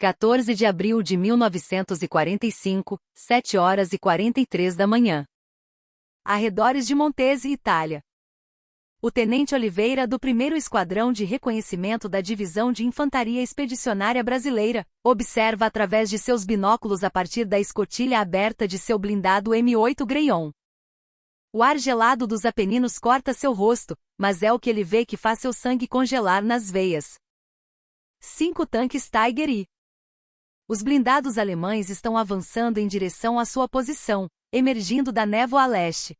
14 de abril de 1945, 7 horas e 43 da manhã. Arredores de Montese, Itália. O tenente Oliveira, do 1º Esquadrão de Reconhecimento da Divisão de Infantaria Expedicionária Brasileira, observa através de seus binóculos a partir da escotilha aberta de seu blindado M8 Greyhound. O ar gelado dos Apeninos corta seu rosto, mas é o que ele vê que faz seu sangue congelar nas veias. 5 tanques Tiger I. Os blindados alemães estão avançando em direção à sua posição, emergindo da névoa a leste.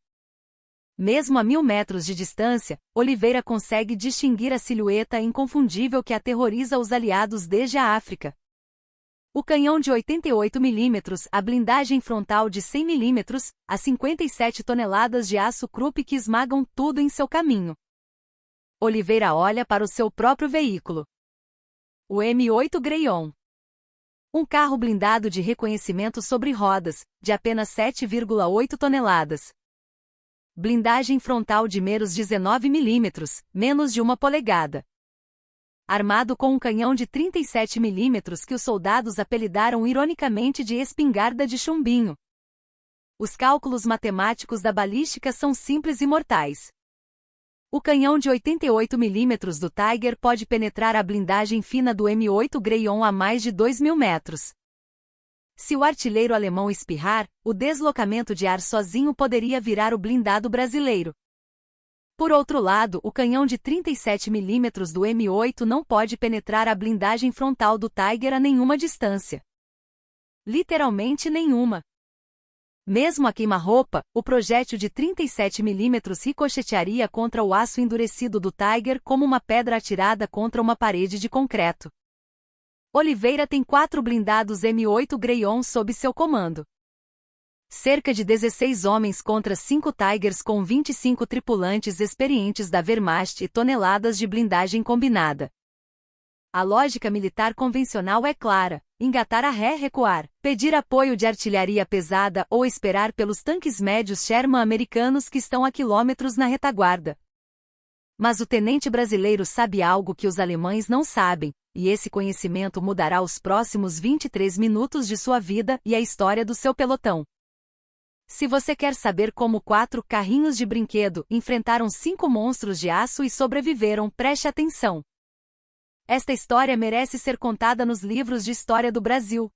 Mesmo a 1000 metros de distância, Oliveira consegue distinguir a silhueta inconfundível que aterroriza os aliados desde a África. O canhão de 88 mm, a blindagem frontal de 100 mm, a 57 toneladas de aço Krupp que esmagam tudo em seu caminho. Oliveira olha para o seu próprio veículo. O M8 Greyhound. Um carro blindado de reconhecimento sobre rodas, de apenas 7,8 toneladas. Blindagem frontal de meros 19 mm, menos de 1 polegada. Armado com um canhão de 37 mm que os soldados apelidaram ironicamente de espingarda de chumbinho. Os cálculos matemáticos da balística são simples e mortais. O canhão de 88 mm do Tiger pode penetrar a blindagem fina do M8 Greyhound a mais de 2.000 metros. Se o artilheiro alemão espirrar, o deslocamento de ar sozinho poderia virar o blindado brasileiro. Por outro lado, o canhão de 37 mm do M8 não pode penetrar a blindagem frontal do Tiger a nenhuma distância. Literalmente nenhuma. Mesmo a queima-roupa, o projétil de 37 mm ricochetearia contra o aço endurecido do Tiger como uma pedra atirada contra uma parede de concreto. Oliveira tem 4 blindados M8 Greyhound sob seu comando. Cerca de 16 homens contra 5 Tigers com 25 tripulantes experientes da Wehrmacht e toneladas de blindagem combinada. A lógica militar convencional é clara: engatar a ré, recuar, pedir apoio de artilharia pesada ou esperar pelos tanques médios Sherman americanos que estão a quilômetros na retaguarda. Mas o tenente brasileiro sabe algo que os alemães não sabem, e esse conhecimento mudará os próximos 23 minutos de sua vida e a história do seu pelotão. Se você quer saber como 4 carrinhos de brinquedo enfrentaram 5 monstros de aço e sobreviveram, preste atenção. Esta história merece ser contada nos livros de história do Brasil.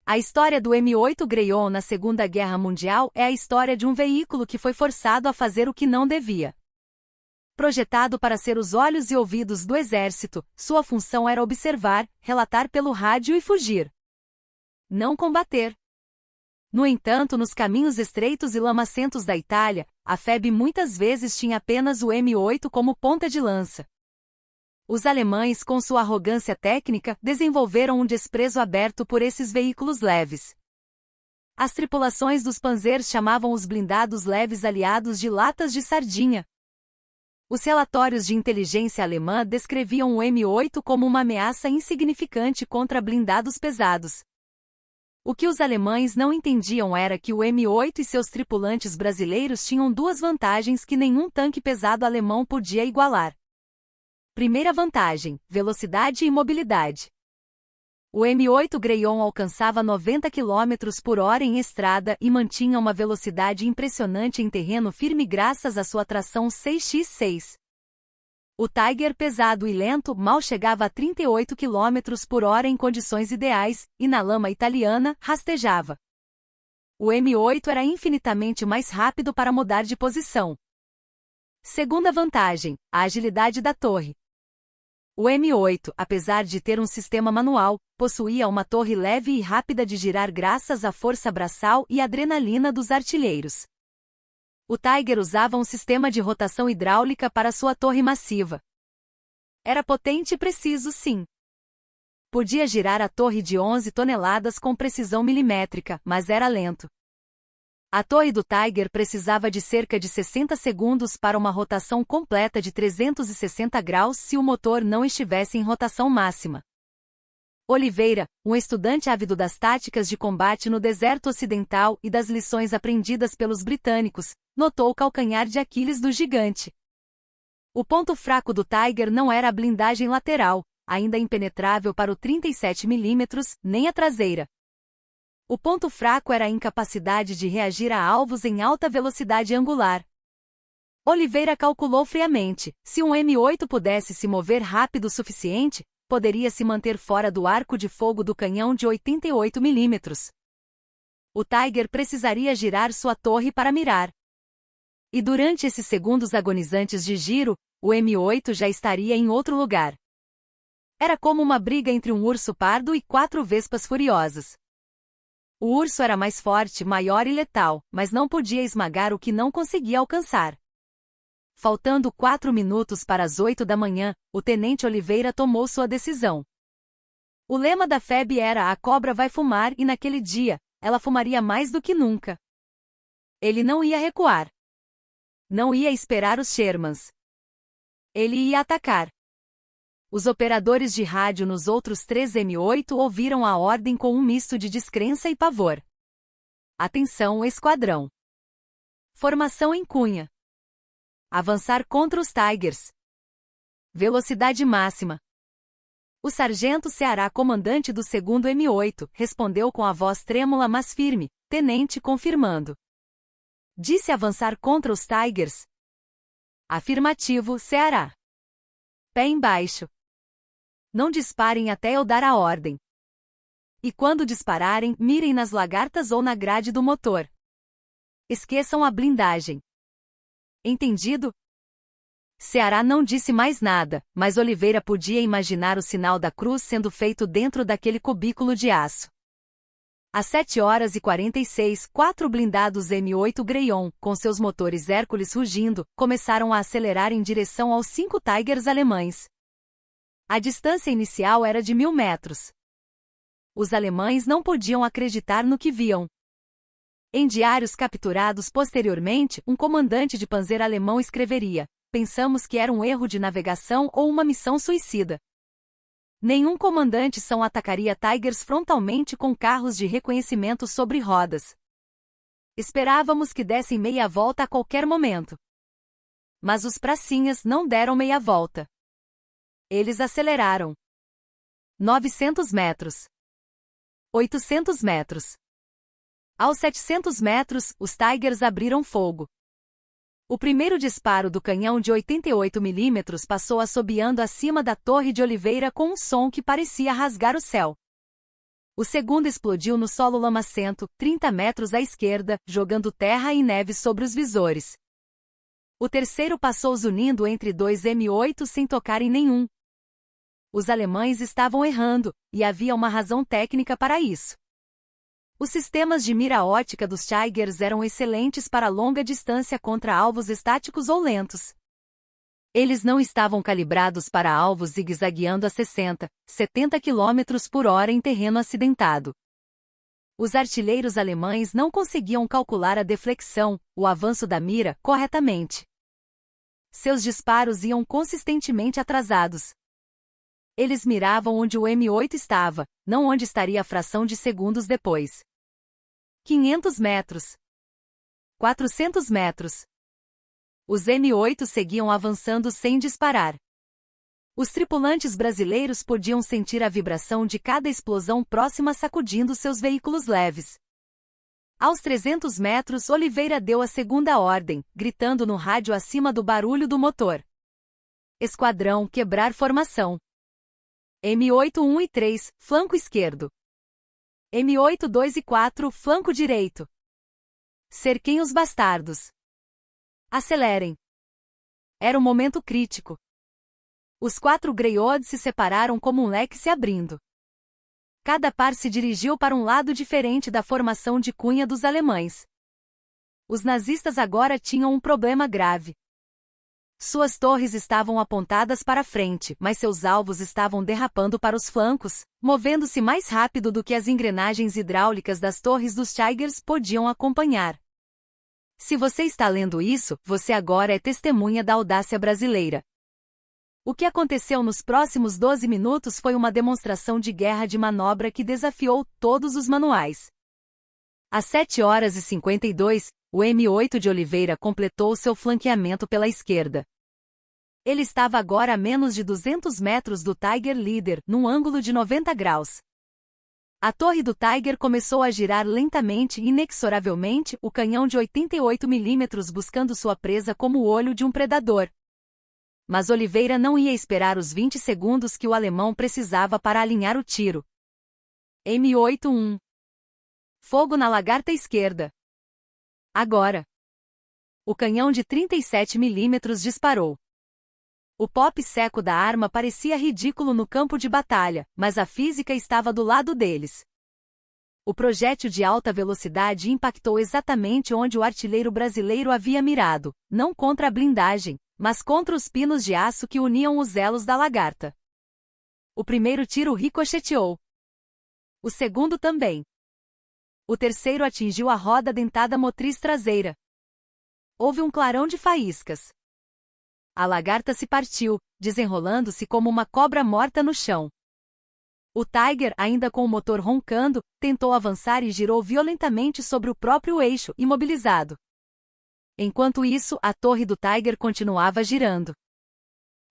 A história do M8 Greyhound na Segunda Guerra Mundial é a história de um veículo que foi forçado a fazer o que não devia. Projetado para ser os olhos e ouvidos do exército, sua função era observar, relatar pelo rádio e fugir. Não combater. No entanto, nos caminhos estreitos e lamacentos da Itália, a FEB muitas vezes tinha apenas o M8 como ponta de lança. Os alemães, com sua arrogância técnica, desenvolveram um desprezo aberto por esses veículos leves. As tripulações dos Panzers chamavam os blindados leves aliados de latas de sardinha. Os relatórios de inteligência alemã descreviam o M8 como uma ameaça insignificante contra blindados pesados. O que os alemães não entendiam era que o M8 e seus tripulantes brasileiros tinham 2 vantagens que nenhum tanque pesado alemão podia igualar. Primeira vantagem: velocidade e mobilidade. O M8 Greyhound alcançava 90 km por hora em estrada e mantinha uma velocidade impressionante em terreno firme graças à sua tração 6x6. O Tiger, pesado e lento, mal chegava a 38 km por hora em condições ideais, e na lama italiana, rastejava. O M8 era infinitamente mais rápido para mudar de posição. Segunda vantagem: a agilidade da torre. O M8, apesar de ter um sistema manual, possuía uma torre leve e rápida de girar graças à força braçal e adrenalina dos artilheiros. O Tiger usava um sistema de rotação hidráulica para sua torre massiva. Era potente e preciso, sim. Podia girar a torre de 11 toneladas com precisão milimétrica, mas era lento. A torre do Tiger precisava de cerca de 60 segundos para uma rotação completa de 360 graus se o motor não estivesse em rotação máxima. Oliveira, um estudante ávido das táticas de combate no deserto ocidental e das lições aprendidas pelos britânicos, notou o calcanhar de Aquiles do gigante. O ponto fraco do Tiger não era a blindagem lateral, ainda impenetrável para o 37 mm, nem a traseira. O ponto fraco era a incapacidade de reagir a alvos em alta velocidade angular. Oliveira calculou friamente: se um M8 pudesse se mover rápido o suficiente, poderia se manter fora do arco de fogo do canhão de 88 mm. O Tiger precisaria girar sua torre para mirar. E durante esses segundos agonizantes de giro, o M8 já estaria em outro lugar. Era como uma briga entre um urso pardo e 4 vespas furiosas. O urso era mais forte, maior e letal, mas não podia esmagar o que não conseguia alcançar. Faltando 4 minutos para as 8 da manhã, o tenente Oliveira tomou sua decisão. O lema da FEB era "A cobra vai fumar" e naquele dia, ela fumaria mais do que nunca. Ele não ia recuar. Não ia esperar os Shermans. Ele ia atacar. Os operadores de rádio nos outros 3 M8 ouviram a ordem com um misto de descrença e pavor. Atenção, esquadrão. Formação em cunha. Avançar contra os Tigers. Velocidade máxima. O sargento Ceará, comandante do 2º M8, respondeu com a voz trêmula mas firme: "Tenente, confirmando." Disse avançar contra os Tigers? Afirmativo, Ceará. Pé embaixo. Não disparem até eu dar a ordem. E quando dispararem, mirem nas lagartas ou na grade do motor. Esqueçam a blindagem. Entendido? Ceará não disse mais nada, mas Oliveira podia imaginar o sinal da cruz sendo feito dentro daquele cubículo de aço. Às 7h46, 4 blindados M8 Greyhound, com seus motores Hércules rugindo, começaram a acelerar em direção aos 5 Tigers alemães. A distância inicial era de 1000 metros. Os alemães não podiam acreditar no que viam. Em diários capturados posteriormente, um comandante de panzer alemão escreveria: "Pensamos que era um erro de navegação ou uma missão suicida." Nenhum comandante são atacaria Tigers frontalmente com carros de reconhecimento sobre rodas. Esperávamos que dessem meia volta a qualquer momento. Mas os pracinhas não deram meia volta. Eles aceleraram. 900 metros. 800 metros. Aos 700 metros, os Tigers abriram fogo. O primeiro disparo do canhão de 88 mm passou assobiando acima da Torre de Oliveira com um som que parecia rasgar o céu. O segundo explodiu no solo lamacento, 30 metros à esquerda, jogando terra e neve sobre os visores. O terceiro passou zunindo entre 2 M8 sem tocar em nenhum. Os alemães estavam errando, e havia uma razão técnica para isso. Os sistemas de mira ótica dos Tigers eram excelentes para longa distância contra alvos estáticos ou lentos. Eles não estavam calibrados para alvos zigue-zagueando a 60, 70 km por hora em terreno acidentado. Os artilheiros alemães não conseguiam calcular a deflexão, o avanço da mira, corretamente. Seus disparos iam consistentemente atrasados. Eles miravam onde o M8 estava, não onde estaria a fração de segundos depois. 500 metros. 400 metros. Os M8 seguiam avançando sem disparar. Os tripulantes brasileiros podiam sentir a vibração de cada explosão próxima sacudindo seus veículos leves. Aos 300 metros, Oliveira deu a segunda ordem, gritando no rádio acima do barulho do motor: "Esquadrão, quebrar formação. M8 1 e 3, flanco esquerdo. M8 2 e 4, flanco direito. Cerquem os bastardos. Acelerem." Era um momento crítico. Os 4 Greyhounds se separaram como um leque se abrindo. Cada par se dirigiu para um lado diferente da formação de cunha dos alemães. Os nazistas agora tinham um problema grave. Suas torres estavam apontadas para frente, mas seus alvos estavam derrapando para os flancos, movendo-se mais rápido do que as engrenagens hidráulicas das torres dos Tigers podiam acompanhar. Se você está lendo isso, você agora é testemunha da audácia brasileira. O que aconteceu nos próximos 12 minutos foi uma demonstração de guerra de manobra que desafiou todos os manuais. Às 7h52, o M8 de Oliveira completou seu flanqueamento pela esquerda. Ele estava agora a menos de 200 metros do Tiger líder, num ângulo de 90 graus. A torre do Tiger começou a girar lentamente e inexoravelmente, o canhão de 88 mm buscando sua presa como o olho de um predador. Mas Oliveira não ia esperar os 20 segundos que o alemão precisava para alinhar o tiro. M81. Fogo na lagarta esquerda. Agora. O canhão de 37 mm disparou. O pop seco da arma parecia ridículo no campo de batalha, mas a física estava do lado deles. O projétil de alta velocidade impactou exatamente onde o artilheiro brasileiro havia mirado, não contra a blindagem, mas contra os pinos de aço que uniam os elos da lagarta. O primeiro tiro ricocheteou. O segundo também. O terceiro atingiu a roda dentada motriz traseira. Houve um clarão de faíscas. A lagarta se partiu, desenrolando-se como uma cobra morta no chão. O Tiger, ainda com o motor roncando, tentou avançar e girou violentamente sobre o próprio eixo, imobilizado. Enquanto isso, a torre do Tiger continuava girando.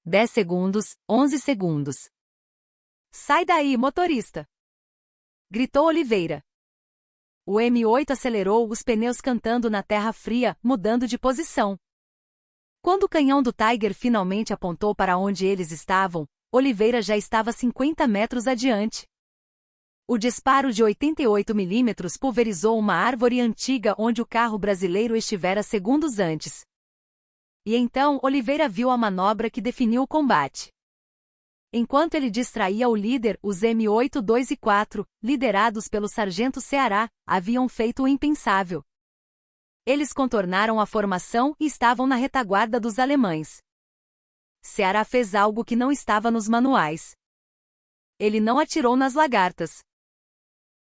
10 segundos, 11 segundos. Sai daí, motorista! Gritou Oliveira. O M8 acelerou, os pneus cantando na terra fria, mudando de posição. Quando o canhão do Tiger finalmente apontou para onde eles estavam, Oliveira já estava 50 metros adiante. O disparo de 88 mm pulverizou uma árvore antiga onde o carro brasileiro estivera segundos antes. E então Oliveira viu a manobra que definiu o combate. Enquanto ele distraía o líder, os M8 2 e 4, liderados pelo sargento Ceará, haviam feito o impensável. Eles contornaram a formação e estavam na retaguarda dos alemães. Ceará fez algo que não estava nos manuais. Ele não atirou nas lagartas.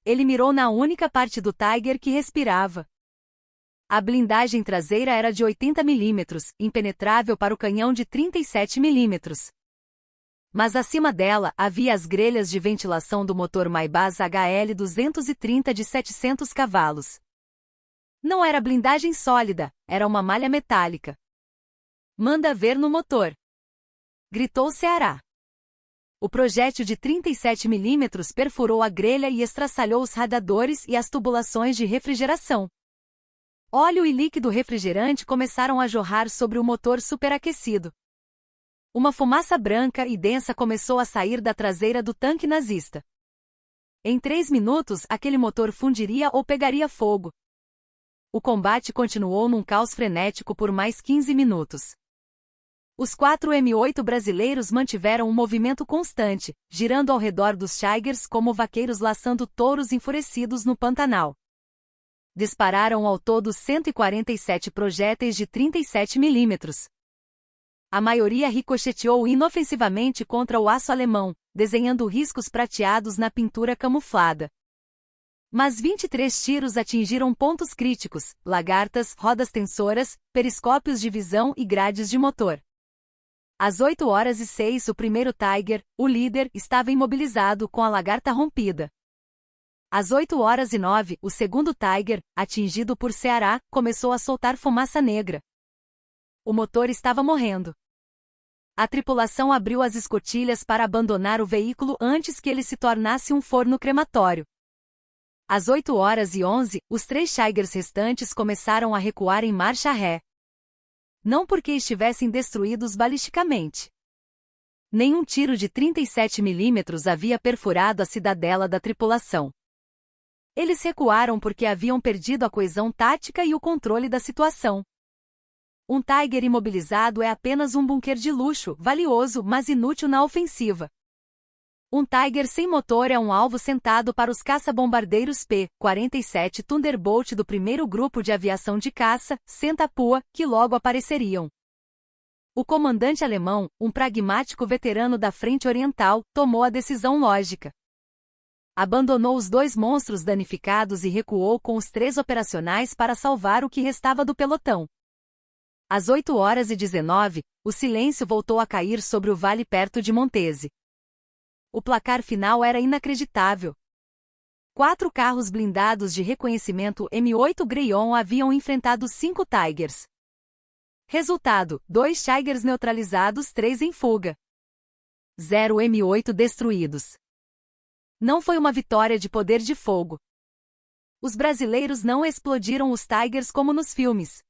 Ele mirou na única parte do Tiger que respirava. A blindagem traseira era de 80 mm, impenetrável para o canhão de 37 mm. Mas acima dela havia as grelhas de ventilação do motor Maybach HL230 de 700 cavalos. Não era blindagem sólida, era uma malha metálica. Manda ver no motor! Gritou Ceará. O projétil de 37 mm perfurou a grelha e estraçalhou os radiadores e as tubulações de refrigeração. Óleo e líquido refrigerante começaram a jorrar sobre o motor superaquecido. Uma fumaça branca e densa começou a sair da traseira do tanque nazista. Em 3 minutos, aquele motor fundiria ou pegaria fogo. O combate continuou num caos frenético por mais 15 minutos. Os 4 M8 brasileiros mantiveram um movimento constante, girando ao redor dos Tigers como vaqueiros laçando touros enfurecidos no Pantanal. Dispararam ao todo 147 projéteis de 37 mm. A maioria ricocheteou inofensivamente contra o aço alemão, desenhando riscos prateados na pintura camuflada. Mas 23 tiros atingiram pontos críticos, lagartas, rodas tensoras, periscópios de visão e grades de motor. Às 8h06 o primeiro Tiger, o líder, estava imobilizado com a lagarta rompida. Às 8h09, o segundo Tiger, atingido por Ceará, começou a soltar fumaça negra. O motor estava morrendo. A tripulação abriu as escotilhas para abandonar o veículo antes que ele se tornasse um forno crematório. Às 8h11, os 3 Tigers restantes começaram a recuar em marcha ré. Não porque estivessem destruídos balisticamente. Nenhum tiro de 37 mm havia perfurado a cidadela da tripulação. Eles recuaram porque haviam perdido a coesão tática e o controle da situação. Um Tiger imobilizado é apenas um bunker de luxo, valioso, mas inútil na ofensiva. Um Tiger sem motor é um alvo sentado para os caça-bombardeiros P-47 Thunderbolt do primeiro grupo de aviação de caça, Senta-Pua, que logo apareceriam. O comandante alemão, um pragmático veterano da Frente Oriental, tomou a decisão lógica. Abandonou os 2 monstros danificados e recuou com os 3 operacionais para salvar o que restava do pelotão. Às 8h19, o silêncio voltou a cair sobre o vale perto de Montese. O placar final era inacreditável. 4 carros blindados de reconhecimento M8 Greyhound haviam enfrentado 5 Tigers. Resultado: 2 Tigers neutralizados, 3 em fuga. 0 M8 destruídos. Não foi uma vitória de poder de fogo. Os brasileiros não explodiram os Tigers como nos filmes.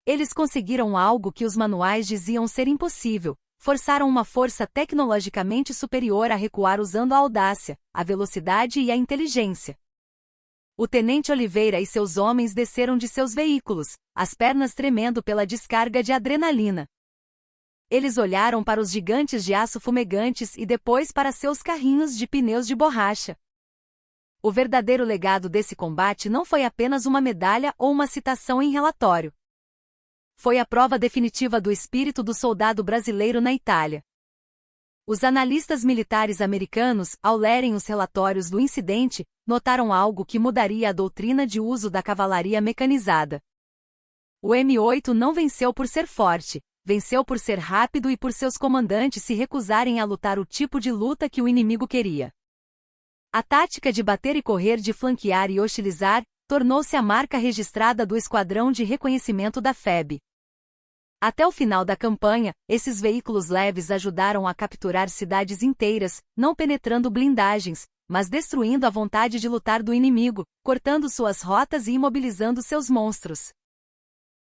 Eles conseguiram algo que os manuais diziam ser impossível: forçaram uma força tecnologicamente superior a recuar usando a audácia, a velocidade e a inteligência. O tenente Oliveira e seus homens desceram de seus veículos, as pernas tremendo pela descarga de adrenalina. Eles olharam para os gigantes de aço fumegantes e depois para seus carrinhos de pneus de borracha. O verdadeiro legado desse combate não foi apenas uma medalha ou uma citação em relatório. Foi a prova definitiva do espírito do soldado brasileiro na Itália. Os analistas militares americanos, ao lerem os relatórios do incidente, notaram algo que mudaria a doutrina de uso da cavalaria mecanizada. O M8 não venceu por ser forte, venceu por ser rápido e por seus comandantes se recusarem a lutar o tipo de luta que o inimigo queria. A tática de bater e correr, de flanquear e hostilizar, tornou-se a marca registrada do Esquadrão de Reconhecimento da FEB. Até o final da campanha, esses veículos leves ajudaram a capturar cidades inteiras, não penetrando blindagens, mas destruindo a vontade de lutar do inimigo, cortando suas rotas e imobilizando seus monstros.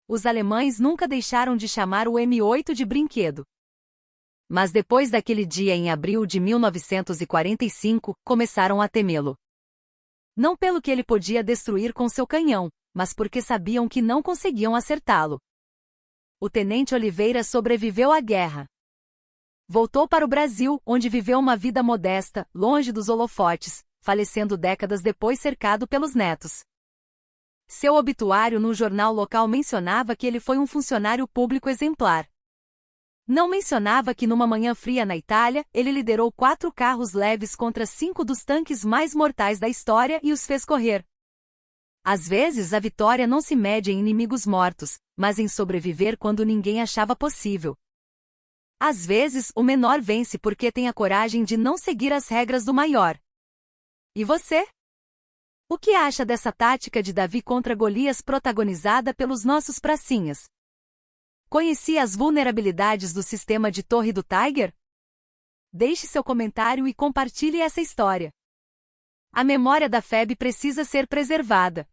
Os alemães nunca deixaram de chamar o M8 de brinquedo. Mas depois daquele dia em abril de 1945, começaram a temê-lo. Não pelo que ele podia destruir com seu canhão, mas porque sabiam que não conseguiam acertá-lo. O tenente Oliveira sobreviveu à guerra. Voltou para o Brasil, onde viveu uma vida modesta, longe dos holofotes, falecendo décadas depois cercado pelos netos. Seu obituário no jornal local mencionava que ele foi um funcionário público exemplar. Não mencionava que numa manhã fria na Itália, ele liderou 4 carros leves contra 5 dos tanques mais mortais da história e os fez correr. Às vezes a vitória não se mede em inimigos mortos, mas em sobreviver quando ninguém achava possível. Às vezes o menor vence porque tem a coragem de não seguir as regras do maior. E você? O que acha dessa tática de Davi contra Golias protagonizada pelos nossos pracinhas? Conhecia as vulnerabilidades do sistema de torre do Tiger? Deixe seu comentário e compartilhe essa história. A memória da FEB precisa ser preservada.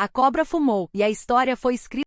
A cobra fumou e a história foi escrita